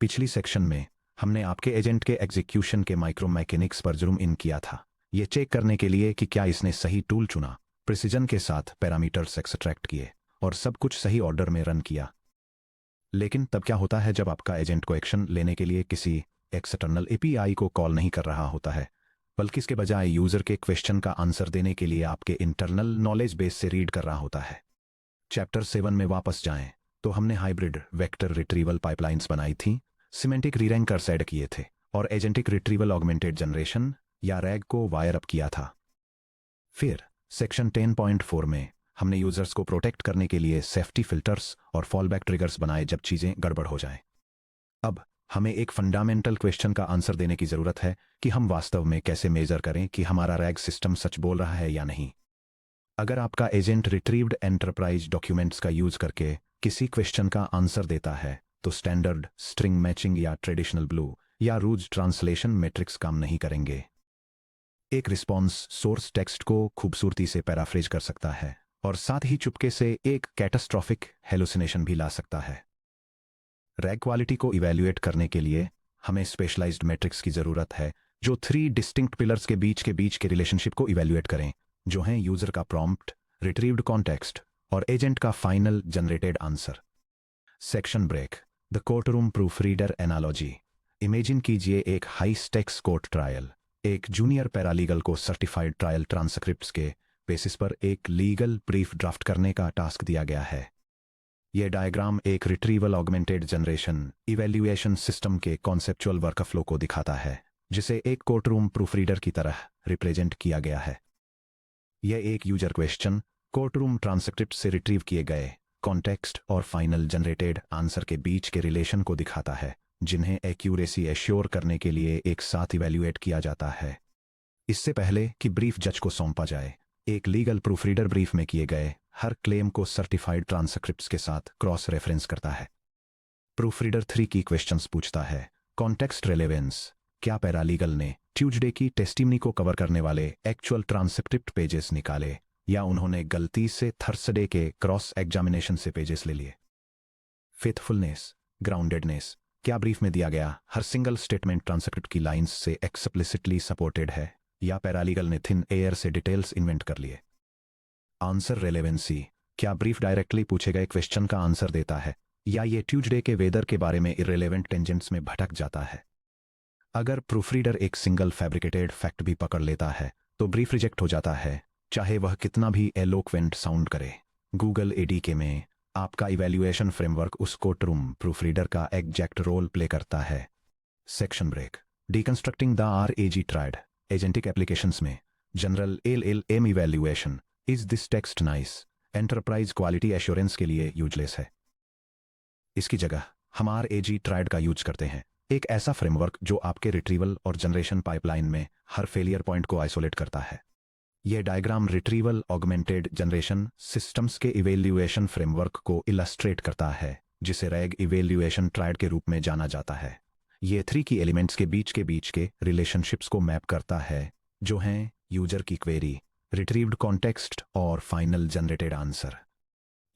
पिछली सेक्शन में हमने आपके एजेंट के एग्जीक्यूशन के माइक्रो मैकेनिक्स पर जूम इन किया था, ये चेक करने के लिए कि क्या इसने सही टूल चुना, प्रिसीजन के साथ पैरामीटर्स एक्सट्रैक्ट किए और सब कुछ सही ऑर्डर में रन किया। लेकिन तब क्या होता है जब आपका एजेंट को एक्शन लेने के लिए किसी एक्सटर्नल एपीआई को कॉल नहीं कर रहा होता है, बल्कि इसके बजाय यूजर के क्वेश्चन का आंसर देने के लिए आपके इंटरनल नॉलेज बेस से रीड कर रहा होता है। चैप्टर 7 में वापस जाएं तो हमने हाइब्रिड वेक्टर रिट्रीवल पाइपलाइंस बनाई थी, सिमेंटिक रीरैंकर्स ऐड किए थे और एजेंटिक रिट्रीवल ऑगमेंटेड जनरेशन या रैग को वायर अप किया था। फिर सेक्शन 10.4 में हमने यूजर्स को प्रोटेक्ट करने के लिए सेफ्टी फिल्टर्स और फॉलबैक ट्रिगर्स बनाए जब चीजें गड़बड़ हो जाएं। अब हमें एक फंडामेंटल क्वेश्चन का आंसर देने की जरूरत है कि हम वास्तव में कैसे मेजर करें कि हमारा रैग सिस्टम सच बोल रहा है या नहीं। अगर आपका एजेंट रिट्रीव्ड एंटरप्राइज डॉक्यूमेंट्स का यूज करके किसी क्वेश्चन का आंसर देता है तो स्टैंडर्ड स्ट्रिंग मैचिंग या ट्रेडिशनल ब्लू या रूज ट्रांसलेशन मैट्रिक्स काम नहीं करेंगे। एक रिस्पॉन्स सोर्स टेक्स्ट को खूबसूरती से पैराफ्रेज कर सकता है और साथ ही चुपके से एक कैटास्ट्रॉफिक हेलुसिनेशन भी ला सकता है। रैग क्वालिटी को इवैल्यूएट करने के लिए हमें स्पेशलाइज्ड मैट्रिक्स की जरूरत है जो 3 डिस्टिंक्ट पिलर्स के बीच के रिलेशनशिप को इवैल्यूएट करें, जो हैं यूजर का प्रॉम्प्ट, रिट्रीव्ड कॉन्टेक्स्ट और एजेंट का final generated answer. Section break, the courtroom proof reader analogy. Imagine कीजिए एक हाई स्टेक्स कोर्ट ट्रायल। एक जूनियर पैरालीगल को सर्टिफाइड ट्रायल ट्रांसक्रिप्ट्स के बेसिस पर एक लीगल ब्रीफ ड्राफ्ट करने का टास्क दिया गया है। यह डायग्राम एक retrieval augmented generation evaluation system के कॉन्सेप्चुअल वर्कफ्लो को दिखाता है, जिसे एक कोर्टरूम प्रूफ रीडर की तरह रिप्रेजेंट किया गया है। यह एक यूजर क्वेश्चन, कोर्टरूम ट्रांसक्रिप्ट से रिट्रीव किए गए कॉन्टेक्स्ट और फाइनल जनरेटेड आंसर के बीच के रिलेशन को दिखाता है, जिन्हें एक्यूरेसी एश्योर करने के लिए एक साथ इवैल्यूएट किया जाता है। इससे पहले कि ब्रीफ जज को सौंपा जाए, एक लीगल प्रूफ रीडर ब्रीफ में किए गए हर क्लेम को सर्टिफाइड ट्रांसक्रिप्ट्स के साथ क्रॉस रेफरेंस करता है। प्रूफ रीडर 3 की क्वेश्चंस पूछता है। कॉन्टेक्स्ट रेलेवेंस, क्या पैरालीगल ने ट्यूजडे की टेस्टिमनी को कवर करने वाले एक्चुअल ट्रांसक्रिप्ट पेजेस निकाले या उन्होंने गलती से थर्सडे के क्रॉस एग्जामिनेशन से पेजेस ले लिए। फेथफुलनेस, ग्राउंडेडनेस, क्या ब्रीफ में दिया गया हर सिंगल स्टेटमेंट ट्रांसक्रिप्ट की लाइंस से एक्सप्लिसिटली सपोर्टेड है या पैरालीगल ने थिन एयर से डिटेल्स इन्वेंट कर लिए। आंसर रेलेवेंसी, क्या ब्रीफ डायरेक्टली पूछे गए क्वेश्चन का आंसर देता है या ये ट्यूजडे के वेदर के बारे में इररिलेवेंट टेंजेंट्स में भटक जाता है। अगर प्रूफरीडर एक सिंगल फैब्रिकेटेड फैक्ट भी पकड़ लेता है तो ब्रीफ रिजेक्ट हो जाता है, चाहे वह कितना भी एलोक्वेंट साउंड करे। गूगल एडीके में आपका इवैल्यूएशन फ्रेमवर्क उस कोर्टरूम प्रूफरीडर का एग्जैक्ट रोल प्ले करता है। Section break, deconstructing the RAG triad agentic applications में general LLM evaluation. Is this text nice enterprise quality assurance के लिए यूजलेस है। इसकी जगह हम आरएजी ट्रायड का यूज करते हैं, एक ऐसा फ्रेमवर्क जो आपके रिट्रीवल और जनरेशन पाइपलाइन में हर फेलियर पॉइंट को आइसोलेट करता है। यह diagram retrieval augmented generation systems के इवैल्यूएशन फ्रेमवर्क को इलस्ट्रेट करता है, जिसे रैग इवैल्यूएशन ट्रायड के रूप में जाना जाता है। ये 3 की एलिमेंट्स के बीच के रिलेशनशिप्स को मैप करता है, जो हैं यूजर की क्वेरी, रिट्रीव्ड कॉन्टेक्स्ट और फाइनल जनरेटेड आंसर।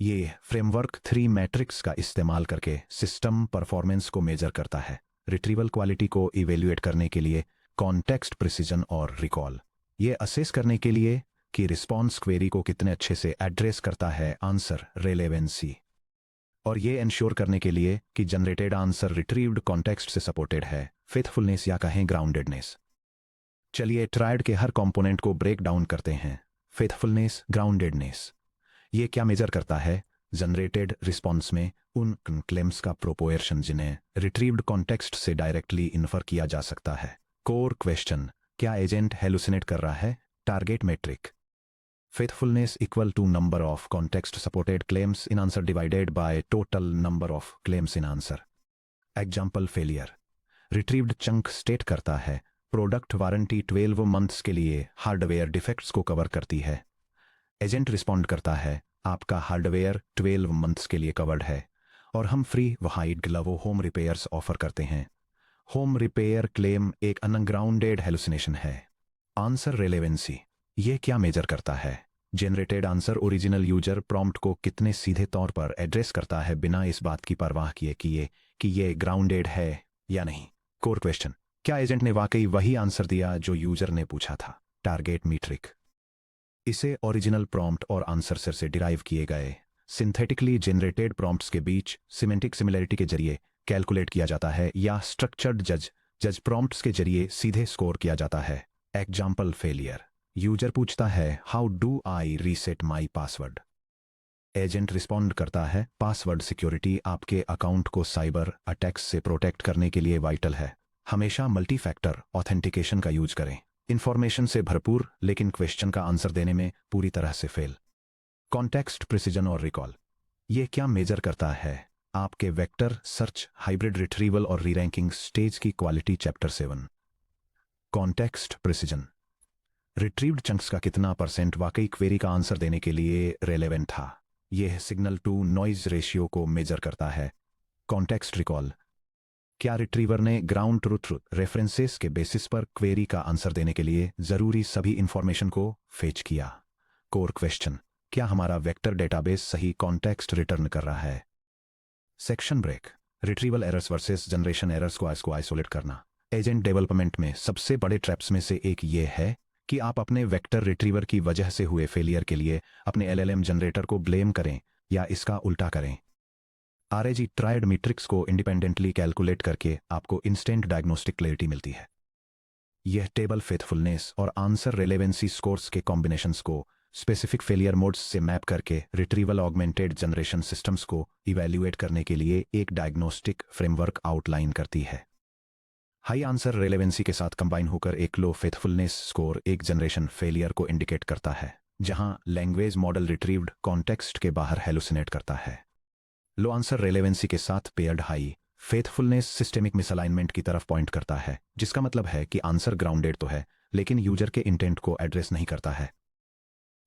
ये फ्रेमवर्क 3 मैट्रिक्स का इस्तेमाल करके सिस्टम परफॉर्मेंस को मेजर करता है। रिट्रीवल क्वालिटी को इवैल्यूएट करने के लिए कॉन्टेक्स्ट प्रिसीजन और रिकॉल, ये असेस करने के लिए कि रिस्पॉन्स क्वेरी को कितने अच्छे से एड्रेस करता है आंसर रेलेवेंसी, और ये इंश्योर करने के लिए कि जनरेटेड आंसर रिट्रीव्ड कॉन्टेक्स्ट से सपोर्टेड है फेथफुलनेस या कहें ग्राउंडेडनेस। चलिए ट्रायड के हर कंपोनेंट को ब्रेक डाउन करते हैं। फेथफुलनेस, ग्राउंडेडनेस, ये क्या मेजर करता है? जनरेटेड रिस्पॉन्स में उन क्लेम्स का प्रोपोर्शन जिन्हें रिट्रीव्ड कॉन्टेक्स्ट से डायरेक्टली इन्फर किया जा सकता है। कोर क्वेश्चन, क्या एजेंट हेलुसिनेट कर रहा है? Target metric, faithfulness equal to number of context supported claims in answer divided by total number of claims in answer. Example failure, retrieved chunk state करता है प्रोडक्ट वारंटी 12 मंथ्स के लिए hardware defects को cover करती है। Agent respond करता है आपका हार्डवेयर 12 मंथ्स के लिए कवर्ड है और हम free wide glove home repairs offer करते हैं। होम रिपेयर क्लेम एक अनग्राउंडेड हेलुसिनेशन है। आंसर रेलेवेंसी, यह क्या मेजर करता है? Generated answer original user prompt को कितने सीधे तौर पर एड्रेस करता है बिना इस बात की परवाह किए कि ये कि ये ग्राउंडेड है या नहीं। कोर क्वेश्चन, क्या एजेंट ने वाकई वही आंसर दिया जो यूजर ने पूछा था। टारगेट मीट्रिक, इसे ओरिजिनल प्रॉम्प्ट और आंसर से डिराइव किए गए सिंथेटिकली जनरेटेड प्रॉम्प्ट्स के बीच सिमेंटिक सिमिलरिटी के जरिए कैलकुलेट किया जाता है या स्ट्रक्चर्ड जज प्रॉम्प्ट्स के जरिए सीधे स्कोर किया जाता है। एग्जाम्पल फेलियर, यूजर पूछता है how do I reset my password. Agent respond करता है पासवर्ड सिक्योरिटी आपके अकाउंट को साइबर अटैक्स से प्रोटेक्ट करने के लिए वाइटल है। हमेशा मल्टी फैक्टर ऑथेंटिकेशन का यूज करें। इंफॉर्मेशन से भरपूर लेकिन क्वेश्चन का आंसर देने में पूरी तरह से फेल। कॉन्टेक्स्ट, प्रिसिजन और रिकॉल, ये क्या मेजर करता है आपके वेक्टर सर्च, हाइब्रिड रिट्रीवल और रीरैंकिंग स्टेज की quality. Chapter 7 context precision, retrieved chunks का कितना परसेंट वाकई क्वेरी का आंसर देने के लिए रेलेवेंट था। यह सिग्नल टू नॉइज रेशियो को मेजर करता है। कॉन्टेक्स्ट रिकॉल, क्या रिट्रीवर ने ग्राउंड ट्रूथ रेफरेंसेस के बेसिस पर क्वेरी का आंसर देने के लिए जरूरी सभी इंफॉर्मेशन को फेच किया। कोर क्वेश्चन, क्या हमारा वेक्टर डेटाबेस सही कॉन्टेक्स्ट रिटर्न कर रहा है। Section break, retrieval errors versus generation errors को आइसोलेट करना। एजेंट डेवलपमेंट में सबसे बड़े ट्रैप्स में से एक ये है कि आप अपने वेक्टर रिट्रीवर की वजह से हुए फेलियर के लिए अपने एलएलएम जनरेटर को ब्लेम करें या इसका उल्टा करें। आरएजी ट्रायड मैट्रिक्स को इंडिपेंडेंटली कैलकुलेट करके आपको इंस्टेंट डायग्नोस्टिक क्लैरिटी मिलती है। यह टेबल फेथफुलनेस और आंसर रेलेवेंसी स्कोर्स के कॉम्बिनेशंस को स्पेसिफिक फेलियर मोड्स से मैप करके रिट्रीवल ऑगमेंटेड जनरेशन सिस्टम्स को इवैल्यूएट करने के लिए एक डायग्नोस्टिक फ्रेमवर्क आउटलाइन करती है। हाई आंसर रेलेवेंसी के साथ कंबाइन होकर एक लो फेथफुलनेस स्कोर एक जनरेशन फेलियर को इंडिकेट करता है जहां लैंग्वेज मॉडल रिट्रीव्ड कॉन्टेक्स्ट के बाहर हेलुसिनेट करता है। लो आंसर रेलेवेंसी के साथ paired high faithfulness systemic misalignment की तरफ पॉइंट करता है, जिसका मतलब है कि आंसर ग्राउंडेड तो है लेकिन यूजर के इंटेंट को एड्रेस नहीं करता है।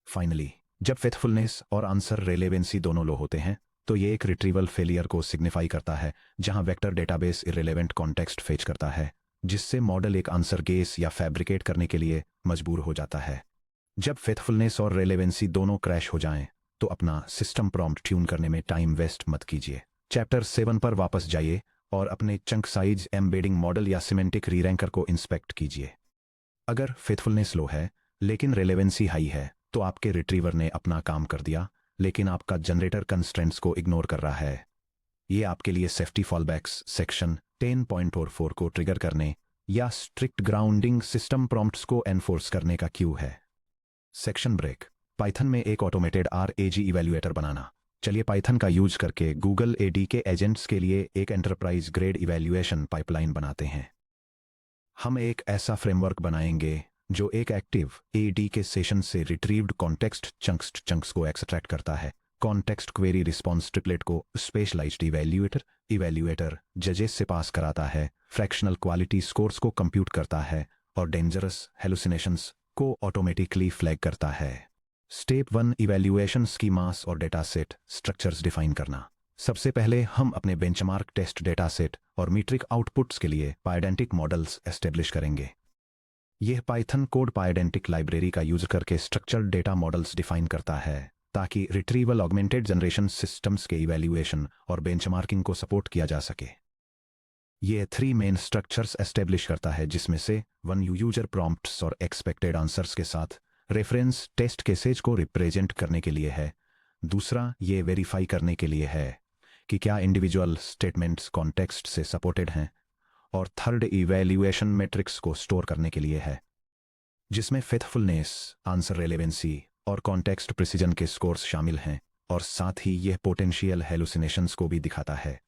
फाइनली, जब फेथफुलनेस और आंसर रेलेवेंसी दोनों लो होते हैं तो ये एक रिट्रीवल फेलियर को सिग्निफाई करता है जहां vector database irrelevant context fetch करता है, जिससे मॉडल एक आंसर गेस या फैब्रिकेट करने के लिए मजबूर हो जाता है। जब फेथफुलनेस और रेलेवेंसी दोनों क्रैश हो जाएं तो अपना सिस्टम प्रॉम्प्ट ट्यून करने में टाइम वेस्ट मत कीजिए। चैप्टर 7 पर वापस जाइए और अपने चंक साइज एम्बेडिंग मॉडल या सिमेंटिक रीरैंकर को इंस्पेक्ट कीजिए। अगर फेथफुलनेस लो है लेकिन रेलेवेंसी हाई है तो आपके रिट्रीवर ने अपना काम कर दिया लेकिन आपका जनरेटर कंस्ट्रेंट्स को इग्नोर कर रहा है। ये आपके लिए सेफ्टी फॉलबैक्स सेक्शन 10.4 को ट्रिगर करने या स्ट्रिक्ट ग्राउंडिंग सिस्टम प्रॉम्प्ट्स को एनफोर्स करने का क्यू है। सेक्शन ब्रेक, पाइथन में एक ऑटोमेटेड आरएजी इवैल्यूएटर बनाना। चलिए पाइथन का यूज करके गूगल एडी के एजेंट्स के लिए एक एंटरप्राइज ग्रेड इवैल्यूएशन पाइपलाइन बनाते हैं। हम एक ऐसा फ्रेमवर्क बनाएंगे जो एक एक्टिव एडी के सेशन से रिट्रीव्ड कॉन्टेक्स्ट चंक्स को एक्सट्रैक्ट करता है। कॉन्टेक्स्ट क्वेरी रिस्पॉन्स ट्रिपलेट को स्पेशलाइज्ड इवैल्यूएटर जजेस से पास कराता है, फ्रैक्शनल क्वालिटी स्कोर्स को कंप्यूट करता है और डेंजरस हेलुसिनेशंस को ऑटोमेटिकली फ्लैग करता है। स्टेप 1, इवैल्यूएशन स्कीमास और डेटा सेट स्ट्रक्चर्स डिफाइन करना। सबसे पहले हम अपने बेंचमार्क टेस्ट डेटा सेट और मीट्रिक आउटपुट्स के लिए पायडेंटिक मॉडल्स एस्टेब्लिश करेंगे। यह पाइथन कोड पायडेंटिक लाइब्रेरी का यूज करके स्ट्रक्चर्ड डेटा मॉडल्स डिफाइन करता है ताकि रिट्रीवल ऑगमेंटेड जनरेशन सिस्टम्स के इवैल्यूएशन और बेंचमार्किंग को सपोर्ट किया जा सके। यह 3 मेन स्ट्रक्चर्स एस्टेब्लिश करता है, जिसमें से 1 यूजर प्रॉम्प्ट्स और एक्सपेक्टेड आंसर्स के साथ रेफरेंस टेस्ट केसेज को रिप्रेजेंट करने के लिए है। दूसरा ये वेरीफाई करने के लिए है कि क्या इंडिविजुअल स्टेटमेंट्स कॉन्टेक्स्ट से सपोर्टेड हैं, और थर्ड इवैल्यूएशन मैट्रिक्स को स्टोर करने के लिए है, जिसमें फेथफुलनेस, आंसर रेलेवेंसी और कॉन्टेक्स्ट प्रिसिजन के स्कोर्स शामिल हैं, और साथ ही यह पोटेंशियल हेलुसिनेशंस को भी दिखाता है।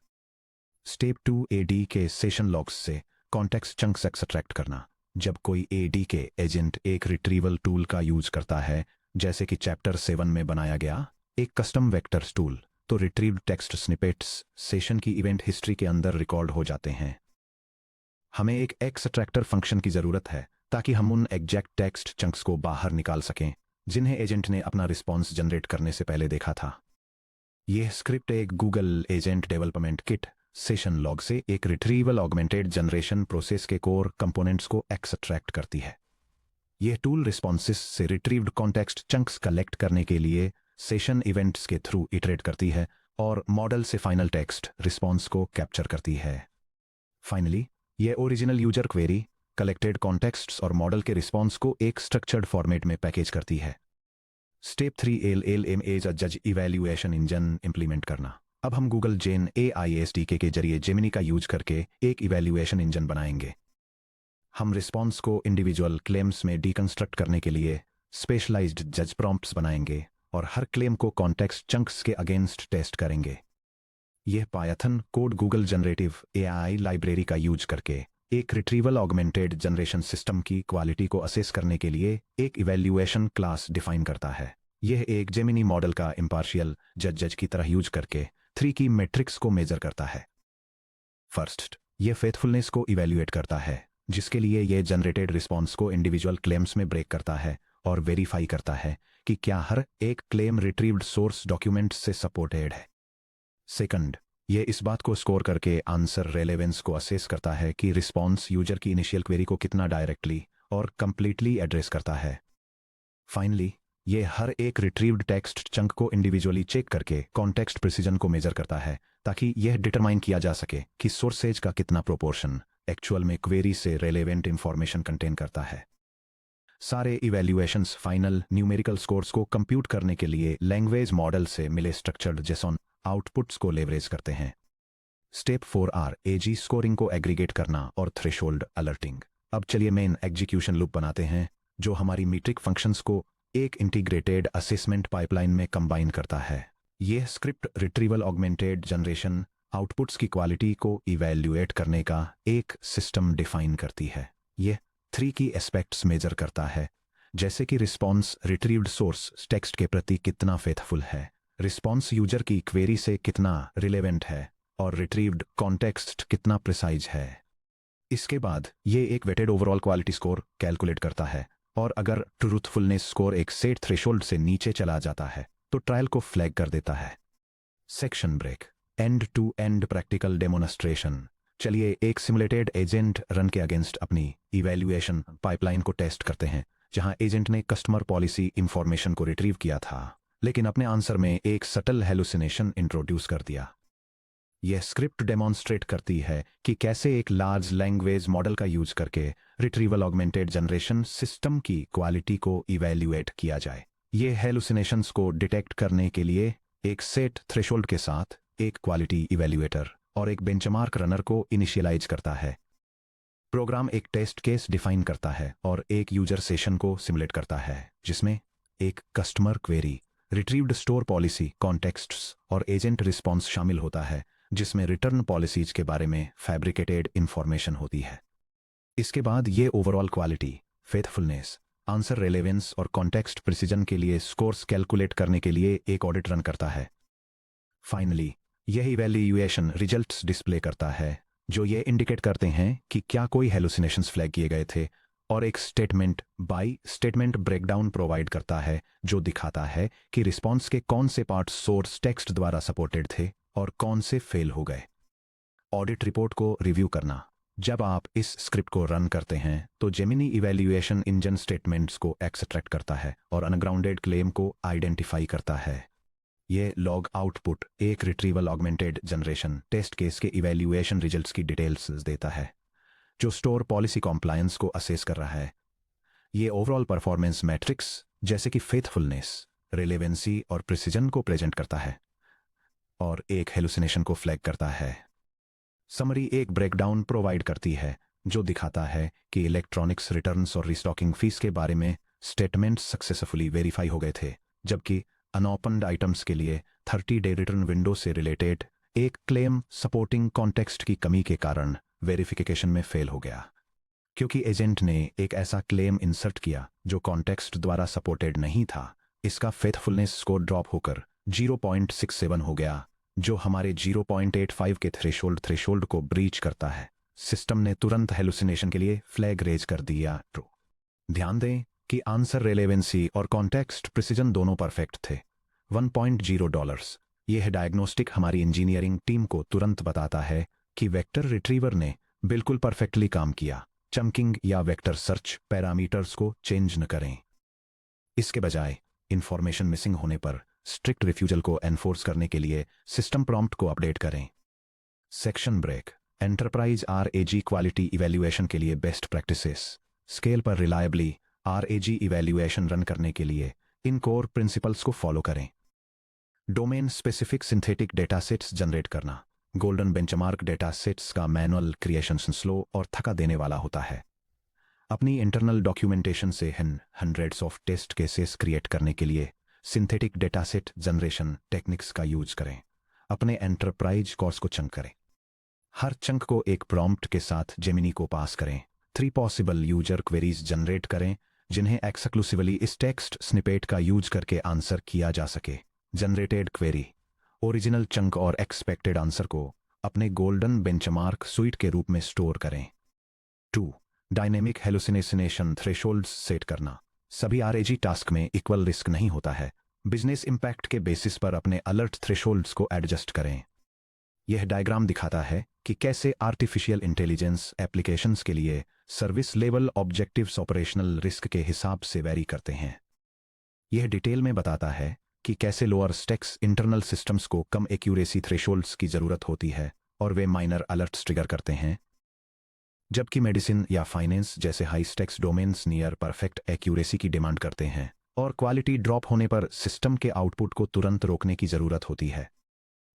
स्टेप 2, एडी के सेशन लॉग्स से कॉन्टेक्स्ट चंक्स एक्सट्रैक्ट करना। जब कोई एडी के एजेंट एक रिट्रीवल टूल का यूज करता है, जैसे कि चैप्टर 7 में बनाया गया एक कस्टम वेक्टर्स टूल, तो रिट्रीव्ड टेक्स्ट स्निपेट्स सेशन की इवेंट हिस्ट्री के अंदर रिकॉर्ड हो जाते हैं। हमें एक एक्सट्रैक्टर फंक्शन की जरूरत है ताकि हम उन एग्जैक्ट टेक्स्ट चंक्स को बाहर निकाल सकें जिन्हें एजेंट ने अपना रिस्पॉन्स जनरेट करने से पहले देखा था। यह स्क्रिप्ट एक Google agent development kit session log से एक रिट्रीवल ऑगमेंटेड जनरेशन प्रोसेस के कोर कंपोनेंट्स को एक्सट्रैक्ट करती है। यह टूल रिस्पॉन्सेस से रिट्रीव्ड कॉन्टेक्स्ट चंक्स कलेक्ट करने के लिए सेशन इवेंट्स के थ्रू इटरेट करती है और मॉडल से फाइनल टेक्स्ट रिस्पॉन्स को कैप्चर करती है। फाइनली ये original user query, collected contexts और मॉडल के रिस्पॉन्स को एक स्ट्रक्चर्ड फॉर्मेट में पैकेज करती है। स्टेप 3 LLM एज अ जज इवैल्यूएशन इंजन इंप्लीमेंट करना। अब हम गूगल जेन AI SDK के जरिए जेमिनी का यूज करके एक इवैल्यूएशन इंजन बनाएंगे। हम रिस्पॉन्स को इंडिविजुअल क्लेम्स में डिकंस्ट्रक्ट करने के लिए स्पेशलाइज्ड जज प्रॉम्प्ट्स बनाएंगे और हर क्लेम को कॉन्टेक्स्ट चंक्स के अगेंस्ट टेस्ट करेंगे। यह Python code Google generative AI library का यूज करके एक रिट्रीवल ऑगमेंटेड जनरेशन सिस्टम की क्वालिटी को असेस करने के लिए एक इवैल्यूएशन क्लास डिफाइन करता है। यह एक जेमिनी मॉडल का इम्पार्शियल जज की तरह यूज करके 3 की मैट्रिक्स को मेजर करता है। फर्स्ट, यह फेथफुलनेस को इवैल्यूएट करता है, जिसके लिए यह जनरेटेड रिस्पॉन्स को इंडिविजुअल क्लेम्स में ब्रेक करता है और वेरीफाई करता है कि क्या हर एक क्लेम रिट्रीव्ड सोर्स डॉक्यूमेंट से सपोर्टेड है। सेकंड, यह इस बात को स्कोर करके आंसर रेलेवेंस को असेस करता है कि रिस्पॉन्स यूजर की इनिशियल क्वेरी को कितना डायरेक्टली और कंप्लीटली एड्रेस करता है। फाइनली, यह हर एक रिट्रीव्ड टेक्स्ट चंक को इंडिविजुअली चेक करके कॉन्टेक्स्ट प्रिसीजन को मेजर करता है, ताकि यह डिटरमाइन किया जा सके कि सोर्सेज का कितना प्रोपोर्शन एक्चुअल में क्वेरी से रेलेवेंट इंफॉर्मेशन कंटेन करता है। सारे इवैल्यूएशंस फाइनल न्यूमेरिकल स्कोर्स को कंप्यूट करने के लिए लैंग्वेज मॉडल से मिले स्ट्रक्चर्ड जेसॉन आउटपुट्स को लेवरेज करते हैं। स्टेप 4 RAG स्कोरिंग को एग्रीगेट करना और थ्रेशोल्ड अलर्टिंग। अब चलिए मेन एग्जीक्यूशन लूप बनाते हैं, जो हमारी मीट्रिक फंक्शंस को एक इंटीग्रेटेड असेसमेंट पाइपलाइन में कंबाइन करता है। यह script retrieval augmented generation outputs की क्वालिटी को इवैल्यूएट करने का एक सिस्टम डिफाइन करती है। यह 3 की एस्पेक्ट्स मेजर करता है, जैसे कि रिस्पॉन्स रिट्रीव्ड सोर्स टेक्स्ट के प्रति कितना फेथफुल है, रिस्पॉन्स यूजर की क्वेरी से कितना रिलेवेंट है और रिट्रीव्ड कॉन्टेक्स्ट कितना प्रिसाइज है। इसके बाद ये एक weighted overall quality score calculate करता है, और अगर ट्रूथफुलनेस स्कोर एक सेट थ्रेशोल्ड से नीचे चला जाता है तो ट्रायल को फ्लैग कर देता है। Section break, end to end practical demonstration. चलिए एक सिमुलेटेड एजेंट रन के अगेंस्ट अपनी इवैल्यूएशन पाइपलाइन को टेस्ट करते हैं, जहां एजेंट ने कस्टमर पॉलिसी इंफॉर्मेशन को रिट्रीव किया था, लेकिन अपने आंसर में एक सटल हेलुसिनेशन इंट्रोड्यूस कर दिया। यह स्क्रिप्ट डेमोन्स्ट्रेट करती है कि कैसे एक लार्ज लैंग्वेज मॉडल का यूज करके रिट्रीवल ऑगमेंटेड जनरेशन सिस्टम की क्वालिटी को इवैल्यूएट किया जाए। यह हेलुसिनेशंस को डिटेक्ट करने के लिए एक सेट थ्रेशोल्ड के साथ एक क्वालिटी इवैल्यूएटर और एक बेंचमार्क रनर को इनिशियलाइज करता है। प्रोग्राम एक टेस्ट केस डिफाइन करता है और एक यूजर सेशन को सिमुलेट करता है, जिसमें एक customer query, retrieved store policy, contexts और एजेंट रिस्पॉन्स शामिल होता है, जिसमें रिटर्न पॉलिसीज के बारे में फैब्रिकेटेड इंफॉर्मेशन होती है। इसके बाद ये overall quality, faithfulness, answer relevance और कॉन्टेक्स्ट प्रिसीजन के लिए स्कोर्स कैलकुलेट करने के लिए एक ऑडिट रन करता है। फाइनली यह इवैल्यूएशन रिजल्ट्स डिस्प्ले करता है, जो ये इंडिकेट करते हैं कि क्या कोई हेलुसिनेशंस फ्लैग किए गए थे, और एक statement by statement breakdown provide करता है, जो दिखाता है कि रिस्पॉन्स के कौन से पार्ट सोर्स टेक्स्ट द्वारा सपोर्टेड थे और कौन से फेल हो गए। ऑडिट रिपोर्ट को रिव्यू करना। जब आप इस स्क्रिप्ट को रन करते हैं तो जेमिनी इवैल्यूएशन इंजन स्टेटमेंट्स को एक्सट्रैक्ट करता है और अनग्राउंडेड क्लेम को आइडेंटिफाई करता है। यह लॉग आउटपुट एक retrieval augmented generation test case के इवैल्यूएशन रिजल्ट्स की डिटेल्स देता है, जो स्टोर पॉलिसी कॉम्प्लायंस को असेस कर रहा है। ये ओवरऑल परफॉर्मेंस मैट्रिक्स जैसे कि फेथफुलनेस, रिलेवेंसी और प्रिसीजन को प्रेजेंट करता है और एक हेलुसिनेशन को फ्लैग करता है। समरी एक ब्रेकडाउन प्रोवाइड करती है, जो दिखाता है कि इलेक्ट्रॉनिक्स रिटर्न्स और रिस्टॉकिंग फीस के बारे में स्टेटमेंट्स सक्सेसफुली वेरीफाई हो गए थे, जबकि अनओपन्ड आइटम्स के लिए 30-डे रिटर्न विंडो से रिलेटेड एक क्लेम सपोर्टिंग कॉन्टेक्स्ट की कमी के कारण वेरिफिकेशन में फेल हो गया, क्योंकि एजेंट ने एक ऐसा क्लेम इंसर्ट किया जो कॉन्टेक्स्ट द्वारा सपोर्टेड नहीं था। इसका फेथफुलनेस स्कोर ड्रॉप होकर 0.67 हो गया, जो हमारे 0.85 के थ्रेशोल्ड को ब्रीच करता है। सिस्टम ने तुरंत हेलुसिनेशन के लिए फ्लैग रेज कर दिया। ध्यान दें कि आंसर रेलेवेंसी और कॉन्टेक्स्ट प्रिसीजन दोनों परफेक्ट थे। $1.0। यह डायग्नोस्टिक हमारी इंजीनियरिंग टीम को तुरंत बताता है कि वेक्टर रिट्रीवर ने बिल्कुल परफेक्टली काम किया। चंकिंग या वेक्टर सर्च पैरामीटर्स को चेंज न करें। इसके बजाय इंफॉर्मेशन मिसिंग होने पर स्ट्रिक्ट रिफ्यूजल को एनफोर्स करने के लिए सिस्टम प्रॉम्प्ट को अपडेट करें। Section break. Enterprise RAG quality evaluation के लिए बेस्ट प्रैक्टिसेस। स्केल पर रिलायबली RAG इवैल्यूएशन रन करने के लिए इन कोर प्रिंसिपल्स को फॉलो करें। Domain specific synthetic data sets generate करना। गोल्डन बेंचमार्क डेटा सेट्स का मैनुअल क्रिएशन स्लो और थका देने वाला होता है। अपनी इंटरनल डॉक्यूमेंटेशन से hundreds of test cases create करने के लिए synthetic data set generation techniques का यूज करें। अपने एंटरप्राइज कोर्स को चंक करें। हर चंक को एक प्रॉम्प्ट के साथ जेमिनी को पास करें। 3 पॉसिबल यूजर क्वेरीज जनरेट करें जिन्हें एक्सक्लूसिवली इस टेक्स्ट स्निपेट का यूज करके आंसर किया जा सके। जनरेटेड क्वेरी ओरिजिनल चंक और एक्सपेक्टेड आंसर को अपने गोल्डन बेंचमार्क सुइट के रूप में स्टोर करें। 2. डायनेमिक हेलुसिनेशन थ्रेशोल्ड्स सेट करना। सभी RAG टास्क में इक्वल रिस्क नहीं होता है। बिजनेस इंपैक्ट के बेसिस पर अपने अलर्ट थ्रेशोल्ड्स को एडजस्ट करें। यह डायग्राम दिखाता है कि कैसे आर्टिफिशियल इंटेलिजेंस एप्लीकेशंस के लिए service level objectives operational risk के हिसाब से वेरी करते हैं। यह डिटेल में बताता है कि कैसे लोअर स्टेक्स इंटरनल सिस्टम्स को कम एक्यूरेसी थ्रेशोल्ड्स की जरूरत होती है और वे माइनर अलर्ट्स ट्रिगर करते हैं, जबकि मेडिसिन या फाइनेंस जैसे high stakes domains near perfect accuracy की डिमांड करते हैं और क्वालिटी ड्रॉप होने पर सिस्टम के आउटपुट को तुरंत रोकने की जरूरत होती है।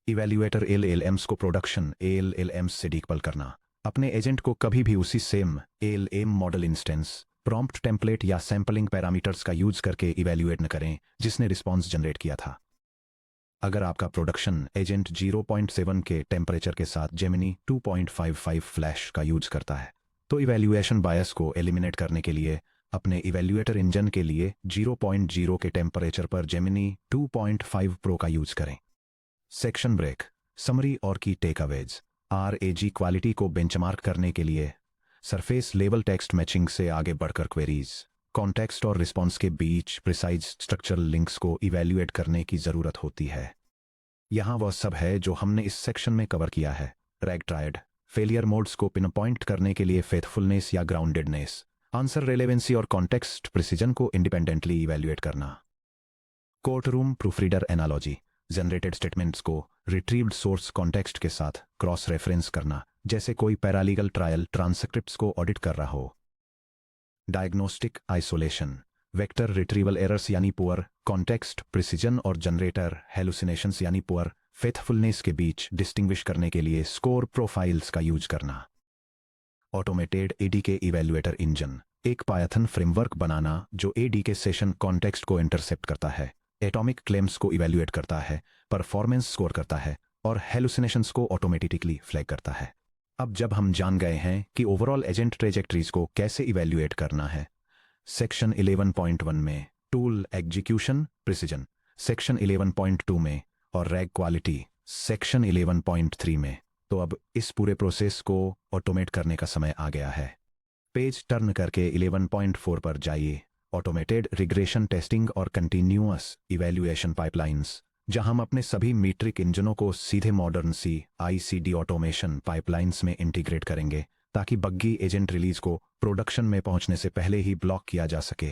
इवैल्यूएटर LLMs को प्रोडक्शन LLMs से डीकपल करना। अपने एजेंट को कभी भी उसी same LLM model instance, prompt template या सैंपलिंग पैरामीटर्स का यूज करके इवैल्यूएट न करें जिसने रिस्पॉन्स जनरेट किया था। अगर आपका प्रोडक्शन एजेंट 0.7 के टेम्परेचर के साथ जेमिनी 2.55 फ्लैश का यूज करता है, तो इवैल्यूएशन बायस को एलिमिनेट करने के लिए अपने इवैल्यूएटर इंजन के लिए 0.0 के टेम्परेचर पर जेमिनी 2.5 प्रो का यूज करें। Section break. समरी और की टेकअवेज। RAG क्वालिटी को बेंचमार्क करने के लिए सरफेस लेवल टेक्स्ट मैचिंग से आगे बढ़कर क्वेरीज, कॉन्टेक्स्ट और रिस्पॉन्स के बीच प्रिसाइज स्ट्रक्चरल लिंक्स को इवैल्यूएट करने की जरूरत होती है। यहाँ वह सब है जो हमने इस सेक्शन में कवर किया है। Rag triad. फेलियर मोड्स को पिन पॉइंट करने के लिए फेथफुलनेस या ग्राउंडेडनेस, आंसर रेलेवेंसी और कॉन्टेक्स्ट प्रिसीजन को इंडिपेंडेंटली इवैल्यूएट करना। Court room proofreader analogy. Generated statements को रिट्रीव्ड सोर्स कॉन्टेक्स्ट के साथ क्रॉस रेफरेंस करना, जैसे कोई पैरालीगल ट्रायल ट्रांसक्रिप्ट्स को ऑडिट कर रहा हो। Diagnostic isolation. Vector retrieval errors यानी पुअर कॉन्टेक्स्ट प्रिसीजन और जनरेटर हेलुसिनेशंस यानी पुअर फेथफुलनेस के बीच डिस्टिंग्विश करने के लिए स्कोर प्रोफाइल्स का यूज करना। Automated ADK evaluator engine. एक पायथन फ्रेमवर्क बनाना जो ADK सेशन कॉन्टेक्स्ट को इंटरसेप्ट करता है, एटॉमिक क्लेम्स को इवैल्यूएट करता है, परफॉर्मेंस स्कोर करता है और हेलुसिनेशंस को ऑटोमेटिकली फ्लैग करता है। अब जब हम जान गए हैं कि ओवरऑल एजेंट ट्रेजेक्टरीज को कैसे इवैल्यूएट करना है, सेक्शन 11.1 में टूल एग्जीक्यूशन प्रिसीजन, सेक्शन 11.2 में और रैग क्वालिटी सेक्शन 11.3 में, तो अब इस पूरे प्रोसेस को ऑटोमेट करने का समय आ गया है। पेज टर्न करके 11.4 पर जाइए। ऑटोमेटेड रिग्रेशन टेस्टिंग और कंटिन्यूअस इवैल्यूएशन पाइपलाइंस, जहां हम अपने सभी मीट्रिक इंजनों को सीधे मॉडर्न CI/CD ऑटोमेशन पाइपलाइंस में इंटीग्रेट करेंगे ताकि बग्गी एजेंट रिलीज को प्रोडक्शन में पहुंचने से पहले ही ब्लॉक किया जा सके।